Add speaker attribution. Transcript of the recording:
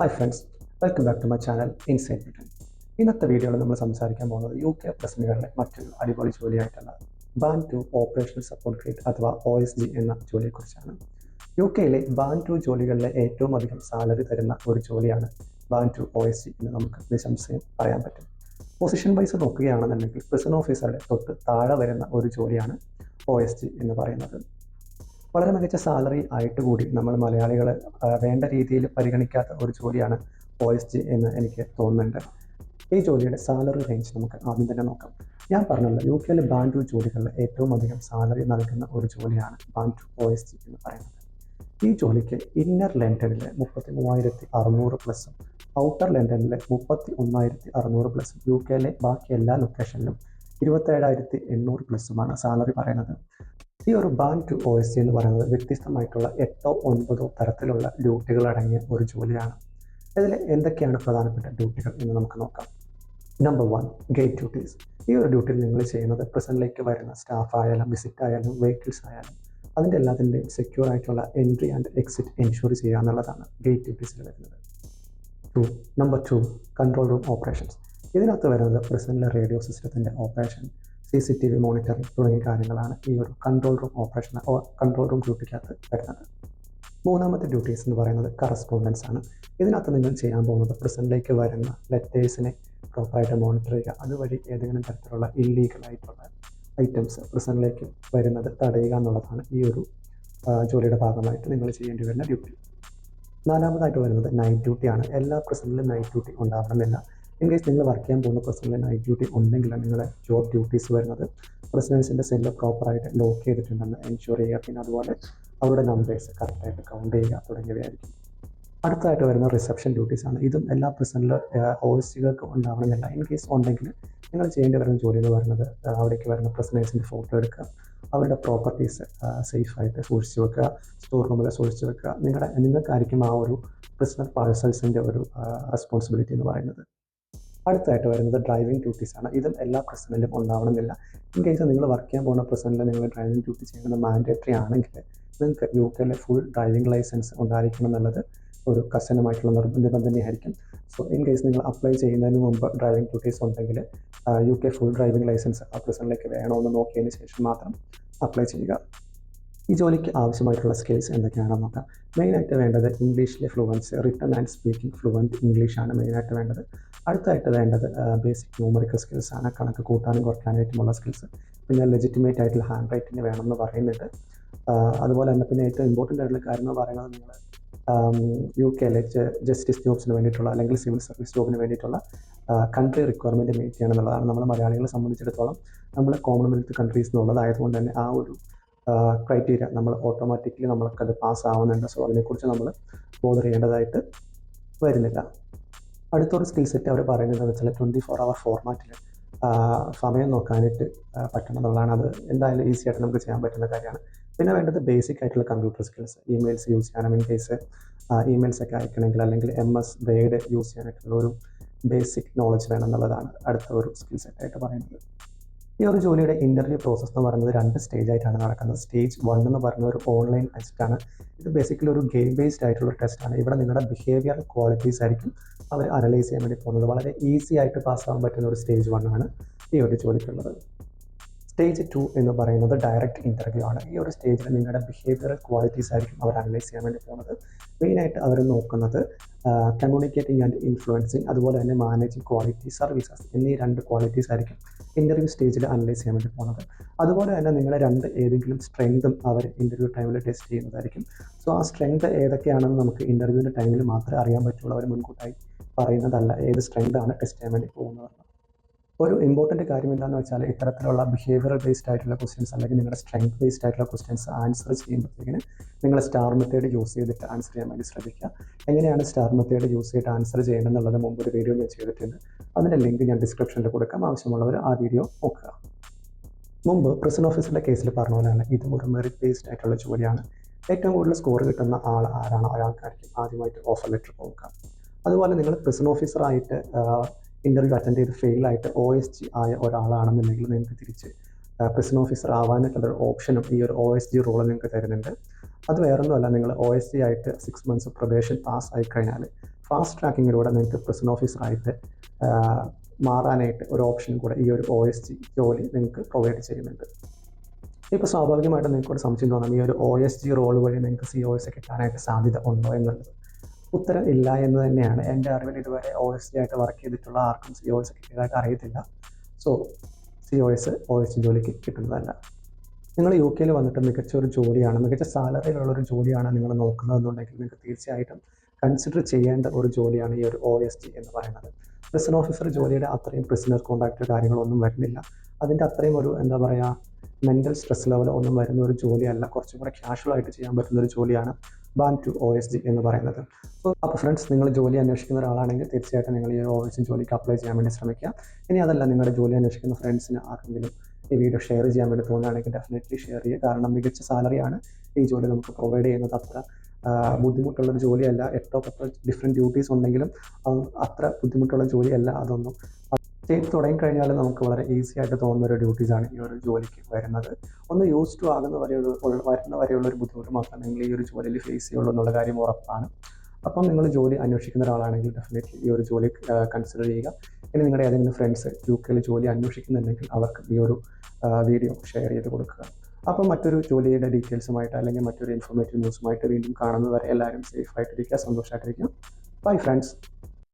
Speaker 1: Hi friends, welcome back to my channel inside Britain. ഇന്നത്തെ വീഡിയോയിൽ നമ്മൾ സംസാരിക്കാൻ പോകുന്നത് UK പ്രസന്റുകളിലെ മറ്റൊരു അടിപൊളി ജോലിയായിട്ടുള്ള ബാൻഡ് 2 ഓപ്പറേഷണൽ സപ്പോർട്ട് ഗ്രേഡ് അഥവാ OSG എന്ന ജോലിയെക്കുറിച്ചാണ്. UKയിലെ ബാൻഡ് 2 ജോലികളിലെ ഏറ്റവും അധികം സാലറി തരുന്ന ഒരു ജോലിയാണ് ബാൻഡ് 2 OSG എന്ന് നമുക്ക് നിസ്സംശയം പറയാൻ പറ്റും. പൊസിഷൻ വൈസ് നോക്കുകയാണെന്നുണ്ടെങ്കിൽ പ്രിസൺ ഓഫീസറുടെ തൊട്ട് താഴെ വരുന്ന ഒരു ജോലിയാണ് OSG എന്ന് പറയുന്നത്. വളരെ മികച്ച സാലറി ആയിട്ട് കൂടി നമ്മൾ മലയാളികൾ വേണ്ട രീതിയിൽ പരിഗണിക്കാത്ത ഒരു ജോലിയാണ് OSG എന്ന് എനിക്ക് തോന്നുന്നുണ്ട്. ഈ ജോലിയുടെ സാലറി റേഞ്ച് നമുക്ക് ആദ്യം തന്നെ നോക്കാം. ഞാൻ പറഞ്ഞല്ലോ, UKയിലെ ബാൻഡ് 2 ജോലികളിൽ ഏറ്റവും അധികം സാലറി നൽകുന്ന ഒരു ജോലിയാണ് ബാൻഡ് 2 OSG എന്ന് പറയുന്നത്. ഈ ജോലിക്ക് ഇന്നർ ലണ്ടനിലെ 33,600 പ്ലസും ഔട്ടർ ലണ്ടനിലെ 31,600 പ്ലസും UKയിലെ ബാക്കി എല്ലാ ലൊക്കേഷനിലും 27,800 പ്ലസുമാണ് സാലറി പറയുന്നത്. ഈ ഒരു ബാൻഡ് 2 OSG എന്ന് പറയുന്നത് വ്യത്യസ്തമായിട്ടുള്ള 8 or 9 തരത്തിലുള്ള ഡ്യൂട്ടികൾ അടങ്ങിയ ഒരു ജോലിയാണ്. ഇതിൽ എന്തൊക്കെയാണ് പ്രധാനപ്പെട്ട ഡ്യൂട്ടികൾ എന്ന് നമുക്ക് നോക്കാം. Number 1, gate duties. ഈ ഒരു ഡ്യൂട്ടിയിൽ നിങ്ങൾ ചെയ്യുന്നത് പ്രിസണിലേക്ക് വരുന്ന സ്റ്റാഫ് ആയാലും വിസിറ്റ് ആയാലും വെഹിക്കിൾസ് ആയാലും അതിൻ്റെ എല്ലാത്തിൻ്റെയും സെക്യൂർ ആയിട്ടുള്ള എൻട്രി ആൻഡ് എക്സിറ്റ് എൻഷുർ ചെയ്യുക എന്നുള്ളതാണ് ഗേറ്റ് ഡ്യൂട്ടീസിൽ വരുന്നത്. Number 2, control room operations. ഇതിനകത്ത് വരുന്നത് പ്രിസണിലെ റേഡിയോ സിസ്റ്റത്തിൻ്റെ ഓപ്പറേഷൻ, CCTV മോണിറ്ററിംഗ് തുടങ്ങിയ കാര്യങ്ങളാണ് ഈ ഒരു കൺട്രോൾ റൂം ഡ്യൂട്ടിക്കകത്ത് വരുന്നത്. മൂന്നാമത്തെ ഡ്യൂട്ടീസ് എന്ന് പറയുന്നത് കറസ്പോണ്ടൻസ് ആണ്. ഇതിനകത്ത് നിങ്ങൾ ചെയ്യാൻ പോകുന്നത് പ്രിസണിലേക്ക് വരുന്ന ലെറ്റേഴ്സിനെ പ്രോപ്പറായിട്ട് മോണിറ്റർ ചെയ്യുക, അതുവഴി ഏതെങ്കിലും തരത്തിലുള്ള ഇല്ലീഗലായിട്ടുള്ള ഐറ്റംസ് പ്രിസണിലേക്ക് വരുന്നത് തടയുക എന്നുള്ളതാണ് ഈ ഒരു ജോലിയുടെ ഭാഗമായിട്ട് നിങ്ങൾ ചെയ്യേണ്ടി വരുന്ന ഡ്യൂട്ടി. നാലാമതായിട്ട് വരുന്നത് നൈറ്റ് ഡ്യൂട്ടിയാണ്. എല്ലാ പ്രിസണിലും നൈറ്റ് ഡ്യൂട്ടി ഉണ്ടാവണമെന്നില്ല. ഇൻ കേസ് നിങ്ങൾ വർക്ക് ചെയ്യാൻ പോകുന്ന പ്രിസണിൽ നൈറ്റ് ഡ്യൂട്ടി ഉണ്ടെങ്കിൽ നിങ്ങളുടെ ജോബ് ഡ്യൂട്ടീസ് വരുന്നത് പ്രിസണേഴ്സിൻ്റെ സെല്ല് പ്രോപ്പറായിട്ട് ലോക്ക് ചെയ്തിട്ടുണ്ടെന്ന് എൻഷുർ ചെയ്യുക, പിന്നെ അതുപോലെ അവരുടെ നമ്പേഴ്സ് കറക്റ്റായിട്ട് കൗണ്ട് ചെയ്യുക തുടങ്ങിയവയായിരിക്കും. അടുത്തതായിട്ട് വരുന്ന റിസപ്ഷൻ ഡ്യൂട്ടീസാണ്. ഇതും എല്ലാ പ്രിസണിലും OSGകൾക്ക് ഉണ്ടാവണമെന്നില്ല. ഇൻ കേസ് ഉണ്ടെങ്കിൽ നിങ്ങൾ ചെയ്യേണ്ടി വരുന്ന ജോലി എന്ന് പറയുന്നത് അവിടേക്ക് വരുന്ന പ്രിസണേഴ്സിൻ്റെ ഫോട്ടോ എടുക്കുക, അവരുടെ പ്രോപ്പർട്ടീസ് സേഫായിട്ട് സൂക്ഷിച്ച് വെക്കുക, സ്റ്റോർ റൂമിൽ സൂക്ഷിച്ച് വെക്കുക. നിങ്ങൾക്കായിരിക്കും ആ ഒരു പ്രിസണർ പാഴ്സൽസിൻ്റെ ഒരു റെസ്പോൺസിബിലിറ്റി എന്ന് പറയുന്നത്. അടുത്തായിട്ട് വരുന്നത് ഡ്രൈവിംഗ് ഡ്യൂട്ടീസാണ്. ഇതും എല്ലാ പ്രിസണിലും ഉണ്ടാവണമെന്നില്ല. ഇൻ കേസ് നിങ്ങൾ വർക്ക് ചെയ്യാൻ പോകുന്ന പ്രിസണിൽ നിങ്ങൾ ഡ്രൈവിംഗ് ഡ്യൂട്ടി ചെയ്യുന്നത് മാൻഡേറ്ററി ആണെങ്കിൽ നിങ്ങൾക്ക് UKയിലെ ഫുൾ ഡ്രൈവിംഗ് ലൈസൻസ് ഉണ്ടായിരിക്കണം എന്നുള്ളത് ഒരു കർശനമായിട്ടുള്ള നിബന്ധനയായിരിക്കും. സോ ഇൻ കേസ് നിങ്ങൾ അപ്ലൈ ചെയ്യുന്നതിന് മുമ്പ് ഡ്രൈവിംഗ് ഡ്യൂട്ടീസ് ഉണ്ടെങ്കിൽ UK ഫുൾ ഡ്രൈവിംഗ് ലൈസൻസ് ആ പ്രിസണിലേക്ക് വേണമെന്ന് നോക്കിയതിന് ശേഷം മാത്രം അപ്ലൈ ചെയ്യുക. ഈ ജോലിക്ക് ആവശ്യമായിട്ടുള്ള സ്കിൽസ് എന്തൊക്കെയാണെന്ന് നോക്കാം. മെയിനായിട്ട് വേണ്ടത് ഇംഗ്ലീഷിലെ fluency, written and speaking fluent ഇംഗ്ലീഷാണ് മെയിനായിട്ട് വേണ്ടത്. അടുത്തായിട്ട് വേണ്ടത് ബേസിക് ന്യൂമറിക്കൽ സ്കിൽസാണ്, കണക്ക് കൂട്ടാനും കുറയ്ക്കാനായിട്ടുമുള്ള സ്കിൽസ്. പിന്നെ ലെജിറ്റിമേറ്റ് ആയിട്ടുള്ള ഹാൻഡ് റൈറ്റിംഗ് വേണമെന്ന് പറയുന്നുണ്ട്. അതുപോലെ തന്നെ പിന്നെ ഏറ്റവും ഇമ്പോർട്ടൻ്റ് ആയിട്ടുള്ള കാര്യം എന്ന് പറയുന്നത് നിങ്ങൾ UKയിലെ ജസ്റ്റിസ് ജോബ്സിന് വേണ്ടിയിട്ടുള്ള അല്ലെങ്കിൽ സിവിൽ സർവീസ് ജോബിന് വേണ്ടിയിട്ടുള്ള കൺട്രി റിക്വയർമെൻറ്റ് മീറ്റ് ചെയ്യണം എന്നുള്ളതാണ്. നമ്മൾ മലയാളികളെ സംബന്ധിച്ചിടത്തോളം നമ്മൾ കോമൺവെൽത്ത് കൺട്രീസ് എന്നുള്ളതായതുകൊണ്ട് തന്നെ ആ ഒരു ക്രൈറ്റീരിയ നമ്മൾ ഓട്ടോമാറ്റിക്കലി നമ്മൾക്കത് പാസ് ആവുന്നുണ്ട്. സോ അതിനെക്കുറിച്ച് നമ്മൾ ബോധർ ചെയ്യേണ്ടതായിട്ട് വരുന്നില്ല. അടുത്തൊരു സ്കിൽ സെറ്റ് അവർ പറയുന്നത് വെച്ചാൽ 24 hour ഫോർമാറ്റിൽ സമയം നോക്കാനായിട്ട് പറ്റണം എന്നുള്ളതാണ്. അത് എന്തായാലും ഈസി ആയിട്ട് നമുക്ക് ചെയ്യാൻ പറ്റുന്ന കാര്യമാണ്. പിന്നെ വേണ്ടത് ബേസിക് ആയിട്ടുള്ള കമ്പ്യൂട്ടർ സ്കിൽസ്, ഇമെയിൽസ് യൂസ് ചെയ്യാനും ഇൻ കേസ് ഇമെയിൽസ് ഒക്കെ അയക്കണമെങ്കിൽ അല്ലെങ്കിൽ MS വേഡ് യൂസ് ചെയ്യാനായിട്ടുള്ള ഒരു ബേസിക് നോളജ് വേണം എന്നുള്ളതാണ് അടുത്ത ഒരു സ്കിൽ സെറ്റായിട്ട് പറയുന്നത്. ഈ ഒരു ജോലിയുടെ ഇൻ്റർവ്യൂ പ്രോസസ്സ് എന്ന് പറയുന്നത് 2 സ്റ്റേജായിട്ടാണ് നടക്കുന്നത്. സ്റ്റേജ് 1 എന്ന് പറയുന്ന ഒരു ഓൺലൈൻ ടെസ്റ്റാണ്. ഇത് ബേസിക്കലി ഒരു ഗെയിം ബേസ്ഡ് ആയിട്ടുള്ള ടെസ്റ്റാണ്. ഇവിടെ നിങ്ങളുടെ ബിഹേവിയറൽ ക്വാളിറ്റീസ് ആയിരിക്കും അവർ അനലൈസ് ചെയ്യാൻ വേണ്ടി പോകുന്നത്. വളരെ ഈസി ആയിട്ട് പാസ്സാകാൻ പറ്റുന്ന ഒരു സ്റ്റേജ് 1 ആണ് ഈ ഒരു ജോലിക്കുള്ളത്. സ്റ്റേജ് 2 എന്ന് പറയുന്നത് ഡയറക്റ്റ് ഇൻ്റർവ്യൂ ആണ്. ഈ ഒരു സ്റ്റേജിൽ നിങ്ങളുടെ ബിഹേവിയറൽ ക്വാളിറ്റീസ് ആയിരിക്കും അവർ അനലൈസ് ചെയ്യാൻ വേണ്ടി പോകുന്നത്. മെയിനായിട്ട് അവർ നോക്കുന്നത് കമ്മ്യൂണിക്കേറ്റിംഗ് ആൻഡ് ഇൻഫ്ലുവൻസിങ്, അതുപോലെ തന്നെ മാനേജിങ് ക്വാളിറ്റി സർവീസസ് എന്നീ 2 ക്വാളിറ്റീസ് ആയിരിക്കും ഇൻ്റർവ്യൂ സ്റ്റേജിൽ അനലൈസ് ചെയ്യാൻ വേണ്ടി പോകുന്നത്. അതുപോലെ തന്നെ നിങ്ങളുടെ ഏതെങ്കിലും സ്ട്രെങ്തും അവർ ഇൻ്റർവ്യൂ ടൈമിൽ ടെസ്റ്റ് ചെയ്യുന്നതായിരിക്കും. സോ ആ സ്ട്രെങ്ത് ഏതൊക്കെയാണെന്ന് നമുക്ക് ഇൻ്റർവ്യൂവിൻ്റെ ടൈമിൽ മാത്രമേ അറിയാൻ പറ്റുള്ളൂ. അവർ മുൻകൂട്ടായി പറയുന്നതല്ല ഏത് സ്ട്രെങ്താണ് ടെസ്റ്റ് ചെയ്യാൻ വേണ്ടി പോകുന്നത്. ഒരു ഇമ്പോർട്ടൻറ്റ് കാര്യം എന്താണെന്ന് വെച്ചാൽ ഇത്തരത്തിലുള്ള ബിഹേവിയറൽ ബേസ്ഡ് ആയിട്ടുള്ള ക്വസ്റ്റ്യൻസ് അല്ലെങ്കിൽ നിങ്ങളുടെ സ്ട്രെങ്ത് ബേസ്ഡ് ആയിട്ടുള്ള ക്വസ്റ്റ്യൻസ് ആൻസർ ചെയ്യുമ്പോഴത്തേക്കിന് നിങ്ങൾ സ്റ്റാർ മെത്തേഡ് യൂസ് ചെയ്തിട്ട് ആൻസർ ചെയ്യാൻ വേണ്ടി ശ്രദ്ധിക്കുക. എങ്ങനെയാണ് സ്റ്റാർ മെത്തേഡ് യൂസ് ചെയ്തിട്ട് ആൻസർ ചെയ്യേണ്ടതെന്നുള്ളത് മുമ്പ് ഒരു വീഡിയോ ഞാൻ ചെയ്തിട്ടുണ്ട്. അതിൻ്റെ ലിങ്ക് ഞാൻ ഡിസ്ക്രിപ്ഷനിൽ കൊടുക്കാം, ആവശ്യമുള്ളവർ ആ വീഡിയോ നോക്കുക. മുമ്പ് പ്രിസൺ ഓഫീസറിൻ്റെ കേസിൽ പറഞ്ഞ പോലെ തന്നെ ഇതും ഒരു മെറിറ്റ് ബേസ്ഡ് ആയിട്ടുള്ള ജോലിയാണ്. ഏറ്റവും കൂടുതൽ സ്കോർ കിട്ടുന്ന ആരാണോ അയാൾക്കായിരിക്കും ആദ്യമായിട്ട് ഓഫർ ലെറ്റർ കൊടുക്കുക. അതുപോലെ നിങ്ങൾ പ്രിസൺ ഓഫീസറായിട്ട് ഇൻ്റർവ്യൂ അറ്റൻഡ് ചെയ്ത് ഫെയിലായിട്ട് OSG ആയ ഒരാളാണെന്നുണ്ടെങ്കിൽ നിങ്ങൾക്ക് തിരിച്ച് പ്രിസൺ ഓഫീസർ ആവാനായിട്ടുള്ളൊരു ഓപ്ഷനും ഈ ഒരു OSG റോൾ നിങ്ങൾക്ക് തരുന്നുണ്ട്. അത് വേറൊന്നുമല്ല, നിങ്ങൾ OSG ആയിട്ട് 6 months പ്രൊബേഷൻ പാസ് ആയി കഴിഞ്ഞാൽ ഫാസ്റ്റ് ട്രാക്കിങ്ങിലൂടെ നിങ്ങൾക്ക് പ്രിസൺ ഓഫീസറായിട്ട് മാറാനായിട്ട് ഒരു ഓപ്ഷൻ കൂടെ ഈ ഒരു OSG ജോലി നിങ്ങൾക്ക് പ്രൊവൈഡ് ചെയ്യുന്നുണ്ട്. ഇപ്പോൾ സ്വാഭാവികമായിട്ടും നിങ്ങൾക്ക് ഒരു സംശയം തോന്നാം, ഈ ഒരു OSG റോൾ വഴി നിങ്ങൾക്ക് COS കിട്ടാനായിട്ട് സാധ്യത ഉണ്ടോ എന്നുള്ളത്. ഉത്തരം ഇല്ല എന്ന് തന്നെയാണ്. എൻ്റെ അറിവിൽ ഇതുവരെ OSG ആയിട്ട് വർക്ക് ചെയ്തിട്ടുള്ള ആർക്കും COS കിട്ടിയതായിട്ട് അറിയത്തില്ല. സോ OSG ജോലിക്ക് കിട്ടുന്നതല്ല. നിങ്ങൾ UK വന്നിട്ട് മികച്ച ഒരു ജോലിയാണ്, മികച്ച സാലറിയിലുള്ളൊരു ജോലിയാണ് നിങ്ങൾ നോക്കുന്നതെന്നുണ്ടെങ്കിൽ നിങ്ങൾക്ക് തീർച്ചയായിട്ടും കൺസിഡർ ചെയ്യേണ്ട ഒരു ജോലിയാണ് ഈ ഒരു OSG എന്ന് പറയുന്നത്. പ്രിസൺ ഓഫീസർ ജോലിയുടെ അത്രയും പ്രിസണർ കോൺടാക്റ്റ് കാര്യങ്ങളൊന്നും വരുന്നില്ല. അതിൻ്റെ അത്രയും ഒരു എന്താ പറയുക മെൻ്റൽ സ്ട്രെസ് ലെവൽ ഒന്നും വരുന്ന ഒരു ജോലിയല്ല. കുറച്ചും കൂടെ കാഷ്വലായിട്ട് ചെയ്യാൻ പറ്റുന്ന ഒരു ജോലിയാണ് Band 2 OSG എന്ന് പറയുന്നത്. അപ്പോൾ ഫ്രണ്ട്സ്, നിങ്ങൾ ജോലി അന്വേഷിക്കുന്ന ഒരാളാണെങ്കിൽ തീർച്ചയായിട്ടും നിങ്ങൾ ഈ OSG ജോലിക്ക് അപ്ലൈ ചെയ്യാൻ വേണ്ടി ശ്രമിക്കുക. ഇനി അതല്ല, നിങ്ങളുടെ ജോലി അന്വേഷിക്കുന്ന ഫ്രണ്ട്സിന് ആർക്കെങ്കിലും ഈ വീഡിയോ ഷെയർ ചെയ്യാൻ വേണ്ടി തോന്നുകയാണെങ്കിൽ ഡെഫിനറ്റ്ലി ഷെയർ ചെയ്യുക. കാരണം മികച്ച സാലറിയാണ് ഈ ജോലി നമുക്ക് പ്രൊവൈഡ് ചെയ്യുന്നത്. അത്ര ബുദ്ധിമുട്ടുള്ളൊരു ജോലിയല്ല. 8-10 ഡിഫറെൻറ്റ് ഡ്യൂട്ടീസ് ഉണ്ടെങ്കിലും അത്ര ബുദ്ധിമുട്ടുള്ള ജോലിയല്ല അതൊന്നും. ചെയ്ത് തുടങ്ങിക്കഴിഞ്ഞാൽ നമുക്ക് വളരെ ഈസി ആയിട്ട് തോന്നുന്ന ഒരു ഡ്യൂട്ടീസാണ് ഈ ഒരു ജോലിക്ക് വരുന്നത്. ഒന്ന് യൂസ് ടു ആകുന്ന വരെയുള്ള ഒരു ബുദ്ധിമുട്ട് മാത്രമേ നിങ്ങൾ ഈ ഒരു ജോലിയിൽ ഫേസ് ചെയ്യുള്ളൂ എന്നുള്ള കാര്യം ഉറപ്പാണ്. അപ്പം നിങ്ങൾ ജോലി അന്വേഷിക്കുന്ന ഒരാളാണെങ്കിൽ ഡെഫിനറ്റ്ലി ഈ ഒരു ജോലി കൺസിഡർ ചെയ്യുക. ഇനി നിങ്ങളുടെ ഏതെങ്കിലും ഫ്രണ്ട്സ് UK ജോലി അന്വേഷിക്കുന്നുണ്ടെങ്കിൽ അവർക്ക് ഈ ഒരു വീഡിയോ ഷെയർ ചെയ്ത് കൊടുക്കുക. അപ്പം മറ്റൊരു ജോലിയുടെ ഡീറ്റെയിൽസുമായിട്ട് അല്ലെങ്കിൽ മറ്റൊരു ഇൻഫോർമേറ്റീവ് ന്യൂസുമായിട്ട് വീണ്ടും കാണുന്നവരെ എല്ലാവരും സേഫ് ആയിട്ടിരിക്കുക, സന്തോഷമായിട്ടിരിക്കുക. Bye friends.